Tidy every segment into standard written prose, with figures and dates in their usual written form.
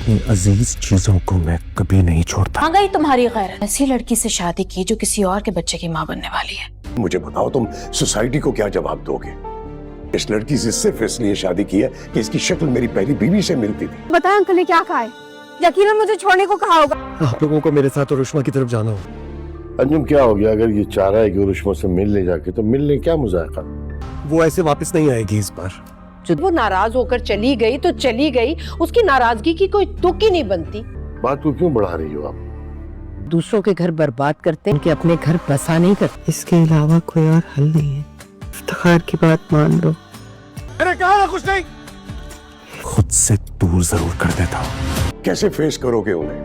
अपनी अजीज चीजों को मैं कभी नहीं छोड़ता। आ गई तुम्हारी गैरत। ऐसी लड़की से शादी की जो किसी और के बच्चे की माँ बनने वाली है। मुझे बताओ, तुम सोसाइटी को क्या जवाब दोगे? इस लड़की से सिर्फ इसलिए शादी की है कि इसकी शक्ल मेरी पहली बीवी से मिलती थी। बताएं अंकल ने क्या कहा है? यकीनन मुझे छोड़ने को कहा होगा। आप लोगों को मेरे साथ और रुश्मा की तरफ जाना हो। अंजुम, क्या हो गया? अगर ये चाह रहा है कि रुश्मा से मिलने जाके, तो मिलने क्या मजाक? वो ऐसे वापस नहीं आएगी इस बार। जब वो नाराज होकर चली गई तो चली गई, उसकी नाराजगी की कोई तुक ही नहीं बनती। बात को क्यों बढ़ा रही हो आप? दूसरों के घर बर्बाद करते हैं, उनके अपने घर बसा नहीं करते। इसके अलावा कोई और हल नहीं है। इफ्तिखार की बात मान लो। मैंने कहा ना कुछ नहीं। खुद से दूर जरूर कर देता हूँ। कैसे फेस करोगे उन्हें?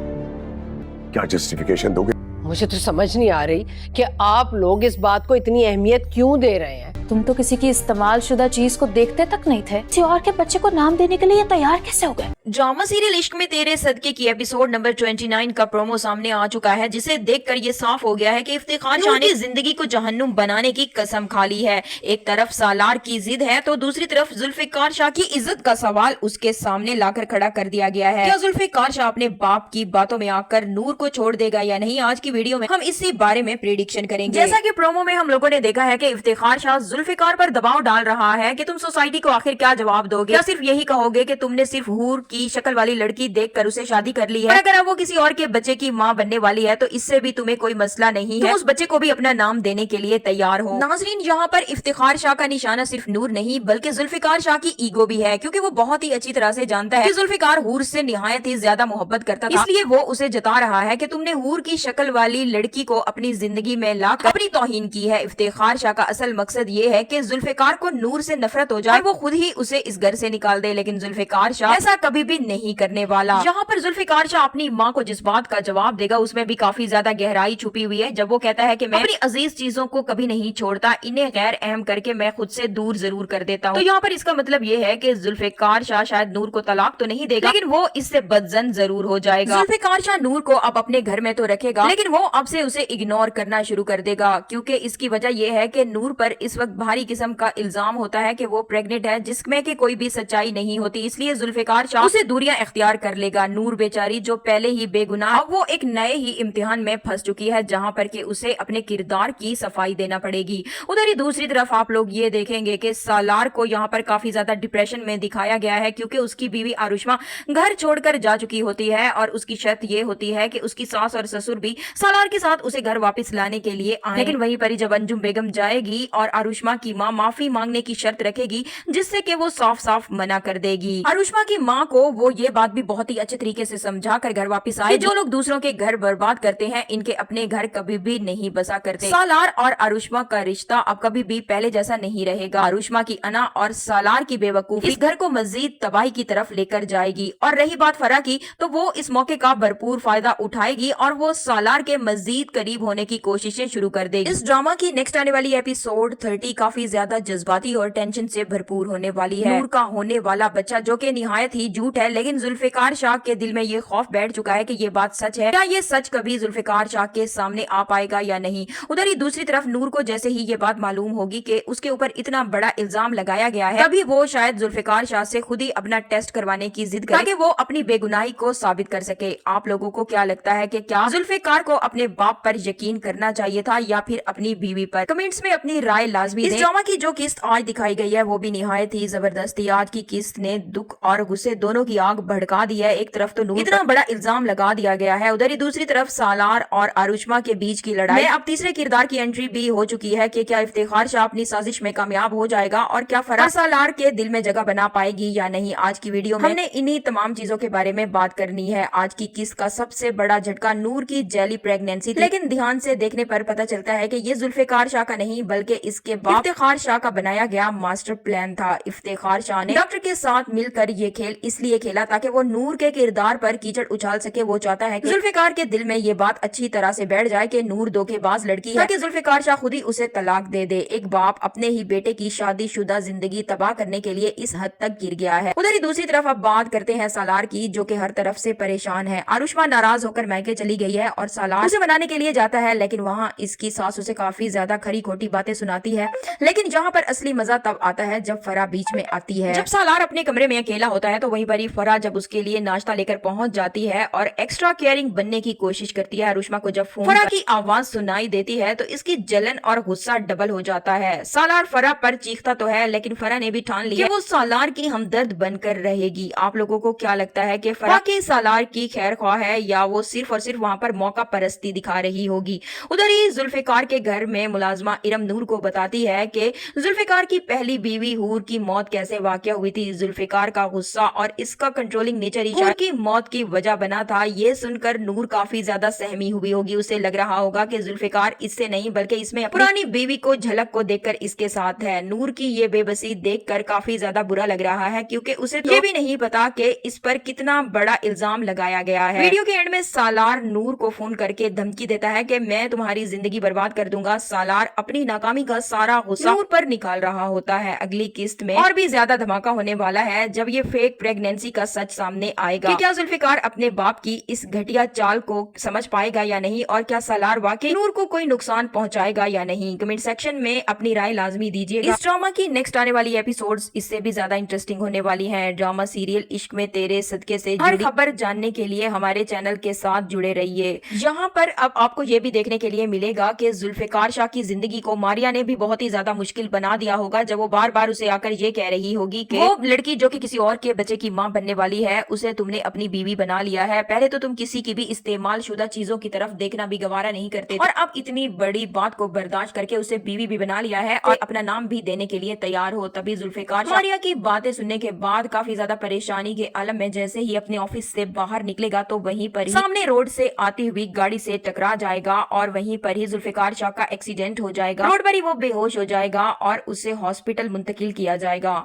क्या जस्टिफिकेशन दोगे? मुझे तो समझ नहीं आ रही कि आप लोग इस बात को इतनी अहमियत क्यों दे रहे हैं। तुम तो किसी की इस्तेमाल शुदा चीज को देखते तक नहीं थे, किसी और के बच्चे को नाम देने के लिए तैयार कैसे हो गए? ड्रामा सीरियल इश्क में तेरे सदके की एपिसोड नंबर 29 का प्रोमो सामने आ चुका है, जिसे देखकर ये साफ हो गया है कि इफ्तिखार शाह ने जिंदगी को जहन्नुम बनाने की कसम खा ली है। एक तरफ सालार की जिद है तो दूसरी तरफ जुल्फिकार शाह की इज्जत का सवाल उसके सामने लाकर खड़ा कर दिया गया है। क्या जुल्फिकार शाह अपने बाप की बातों में आकर नूर को छोड़ देगा या नहीं? आज की वीडियो में हम इसी बारे में प्रेडिक्शन करेंगे। जैसा कि प्रोमो में हम लोगों ने देखा है कि इफ्तिखार शाह जुल्फिकार पर दबाव डाल रहा है कि तुम सोसाइटी को आखिर क्या जवाब दोगे? क्या सिर्फ यही कहोगे कि तुमने सिर्फ हूर की शक्ल वाली लड़की देखकर उसे शादी कर ली है? और अगर वो किसी और के बच्चे की माँ बनने वाली है तो इससे भी तुम्हें कोई मसला नहीं है, तुम उस बच्चे को भी अपना नाम देने के लिए तैयार हो। नाजरीन, यहाँ पर इफ्तिखार शाह का निशाना सिर्फ नूर नहीं बल्कि जुल्फिकार शाह की ईगो भी है, क्योंकि वो बहुत ही अच्छी तरह से जानता है कि जुल्फिकार हूर से निहायत ही ज्यादा मोहब्बत करता था। इसलिए वो उसे जता रहा है कि तुमने हूर की शक्ल वाली लड़की को अपनी जिंदगी में लाकर अपनी तौहीन की है। इफ्तिखार शाह का असल मकसद ये है कि जुल्फिकार को नूर से नफरत हो जाए, वो खुद ही उसे इस घर से निकाल दे, लेकिन जुल्फिकार शाह ऐसा कभी भी नहीं करने वाला। यहाँ पर जुल्फिकार शाह अपनी माँ को जिस बात का जवाब देगा उसमें भी काफी ज्यादा गहराई छुपी हुई है, जब वो कहता है कि मैं अपनी अजीज चीजों को कभी नहीं छोड़ता, इन्हें गैर अहम करके मैं खुद से दूर जरूर कर देता हूँ। तो यहाँ पर इसका मतलब ये है कि जुल्फिकार शाह शायद नूर को तलाक तो नहीं देगा, लेकिन वो इससे बदजन जरूर हो जाएगा। जुल्फिकार शाह नूर को अब अपने घर में तो रखेगा, लेकिन वो अब से उसे इग्नोर करना शुरू कर देगा, क्योंकि इसकी वजह यह है कि नूर पर इस वक्त भारी किस्म का इल्जाम होता है कि वो प्रेग्नेंट है, जिसमें कि कोई भी सच्चाई नहीं होती। इसलिए जुल्फिकार शाह उसे दूरियां इख्तियार कर लेगा। नूर बेचारी जो पहले ही बेगुनाह, अब वो एक नए ही इम्तिहान में फंस चुकी है, जहां पर कि उसे अपने किरदार की सफाई देना पड़ेगी। उधर ही दूसरी तरफ आप लोग ये देखेंगे कि सालार को यहाँ पर काफी ज्यादा डिप्रेशन में दिखाया गया है, क्योंकि उसकी बीवी आरुष्मा घर छोड़कर जा चुकी होती है और उसकी शर्त ये होती है कि उसकी सास और ससुर भी सालार के साथ उसे घर वापस लाने के लिए आए। लेकिन वहीं पर जब अंजुम बेगम जाएगी और आरुष्मा की माँ माफी मांगने की शर्त रखेगी, जिससे कि वो साफ साफ मना कर देगी। आरुष्मा की माँ को वो ये बात भी बहुत ही अच्छे तरीके से समझा कर घर वापस आए, जो लोग दूसरों के घर बर्बाद करते हैं इनके अपने घर कभी भी नहीं बसा करते। सालार और आरुष्मा का रिश्ता अब कभी भी पहले जैसा नहीं रहेगा। आरुष्मा की अना और सालार की बेवकूफी इस घर को मजीद तबाही की तरफ लेकर जाएगी। और रही बात फरा की, तो वो इस मौके का भरपूर फायदा उठाएगी और वो सालार के मजीद करीब होने की कोशिशें शुरू कर देगी। इस ड्रामा की नेक्स्ट आने वाली एपिसोड 30 काफी ज्यादा जज्बाती और टेंशन से भरपूर होने वाली है। नूर का होने वाला बच्चा जो कि निहायत ही झूठ है, लेकिन जुल्फिकार शाह के दिल में ये खौफ बैठ चुका है कि ये बात सच है। क्या ये सच कभी जुल्फिकार शाह के सामने आ पाएगा या नहीं? उधर ही दूसरी तरफ नूर को जैसे ही ये बात मालूम होगी कि उसके ऊपर इतना बड़ा इल्जाम लगाया गया है, तभी वो शायद जुल्फिकार शाह से खुद ही अपना टेस्ट करवाने की जिद करे, ताकि वो अपनी बेगुनाही को साबित कर सके। आप लोगों को क्या लगता है कि क्या जुल्फिकार को अपने बाप पर यकीन करना चाहिए था या फिर अपनी बीवी पर? कमेंट्स में अपनी राय लाजमी दें। इस ड्रामा की जो किस्त आज दिखाई गई है वो भी निहायत ही जबरदस्त थी। आज की किस्त ने दुख और गुस्से दोनों की आग भड़का दी है। एक तरफ तो नूर इतना बड़ा इल्जाम लगा दिया गया है, उधर ही दूसरी तरफ सालार और आरुष्मा के बीच की लड़ाई में अब तीसरे किरदार की एंट्री भी हो चुकी है कि क्या इफ्तिखार शाह अपनी साजिश में कामयाब हो जाएगा और क्या फराह सालार के दिल में जगह बना पाएगी या नहीं? आज की वीडियो में हमने इन्हीं तमाम चीजों के बारे में बात करनी है। आज की किस्त का सबसे बड़ा झटका नूर की जैली प्रेगनेंसी थी, लेकिन ध्यान से देखने पर पता चलता है कि ये जुल्फिकार शाह का नहीं बल्कि इसके बाप इफ्तिखार शाह का बनाया गया मास्टर प्लान था। इफ्तिखार शाह ने डॉक्टर के साथ मिलकर ये खेल इसलिए खेला ताकि वो नूर के किरदार पर कीचड़ उछाल सके। वो चाहता है कि जुल्फिकार के दिल में ये बात अच्छी तरह से बैठ जाए कि नूर धोखेबाज लड़की है, ताकि जुल्फिकार शाह खुद ही उसे तलाक दे दे। एक बाप अपने ही बेटे की शादीशुदा जिंदगी तबाह करने के लिए इस हद तक गिर गया है। उधर ही दूसरी तरफ अब बात करते हैं सालार की, जो कि हर तरफ से परेशान है। आरुष्मा नाराज होकर मैके चली गई है और सालार उसे मनाने के लिए जाता है, लेकिन वहाँ इसकी सास उसे काफी ज्यादा खरी खोटी बातें सुनाती है। लेकिन जहाँ पर असली मजा तब आता है जब फरा बीच में आती है। जब सालार अपने कमरे में अकेला होता है तो वहीं पर परी फरा जब उसके लिए नाश्ता लेकर पहुंच जाती है और एक्स्ट्रा केयरिंग बनने की कोशिश करती है, अरुष्मा को जब फरा की आवाज सुनाई देती है तो इसकी जलन और गुस्सा डबल हो जाता है। सालार फरा पर चीखता तो है लेकिन फरा ने भी ठान लिया कि वो सालार की हमदर्द बनकर रहेगी। आप लोगों को क्या लगता है कि फरा के सालार की खैर ख्वाह है या वो सिर्फ और सिर्फ वहाँ पर मौका परस्ती दिखा रही होगी? उधर ही जुल्फिकार के घर में मुलाजमा इरम नूर को बताती है कि जुल्फिकार की पहली बीवी हूर की मौत कैसे वाक़या हुई थी। जुल्फिकार का गुस्सा और इसका कंट्रोलिंग नेचर ही हूर की मौत की वजह बना था। ये सुनकर नूर काफी ज्यादा सहमी हुई होगी। उसे लग रहा होगा कि जुल्फिकार इससे नहीं बल्कि इसमें पुरानी बीवी को झलक को देखकर इसके साथ है। नूर की ये बेबसी देखकर काफी ज्यादा बुरा लग रहा है क्योंकि उसे तो ये भी नहीं पता कि इस पर कितना बड़ा इल्जाम लगाया गया है। वीडियो के एंड में सालार नूर को फोन करके धमकी देता है कि मैं तुम्हारी जिंदगी बर्बाद कर दूंगा। सालार अपनी नाकामी का सारा गुस्सा नूर पर निकाल रहा होता है। अगली किस्त में और भी ज्यादा धमाका होने वाला है जब ये फेक प्रेगनेंसी का सच सामने आएगा कि क्या जुल्फिकार अपने बाप की इस घटिया चाल को समझ पाएगा या नहीं, और क्या सालार वाकई नूर को कोई नुकसान पहुंचाएगा या नहीं। कमेंट सेक्शन में अपनी राय लाजमी दीजिएगा। इस ड्रामा की नेक्स्ट आने वाली एपिसोड्स इससे भी ज्यादा इंटरेस्टिंग होने वाली हैं। ड्रामा सीरियल इश्क में तेरे सदके से हर खबर जानने के लिए हमारे चैनल के साथ जुड़े रहिए। यहाँ पर अब आपको ये भी देखने के लिए मिलेगा कि जुल्फिकार शाह की जिंदगी को मारिया ने भी बहुत ही ज्यादा मुश्किल बना दिया होगा जब वो बार बार उसे आकर ये कह रही होगी कि वो लड़की जो कि किसी और के बच्चे की मां बनने वाली है उसे तुमने अपनी बीवी बना लिया है। पहले तो तुम किसी की भी इस्तेमाल शुदा चीजों की तरफ देखना भी गवारा नहीं करते और अब इतनी बड़ी बात को बर्दाश्त करके उसे बीवी भी बना लिया है और अपना नाम भी देने के लिए तैयार हो। तभी जुल्फिकार मारिया की बातें सुनने के बाद काफी ज्यादा परेशानी के आलम में जैसे ही अपने ऑफिस से बाहर निकलेगा तो वहीं पर ही सामने रोड से आती हुई गाड़ी से टकरा जाएगा और वहीं पर ही जुल्फिकार शाह का एक्सीडेंट हो जाएगा। रोड पर ही वो बेहोश हो जाएगा और उसे हॉस्पिटल मुंतकिल किया जाएगा।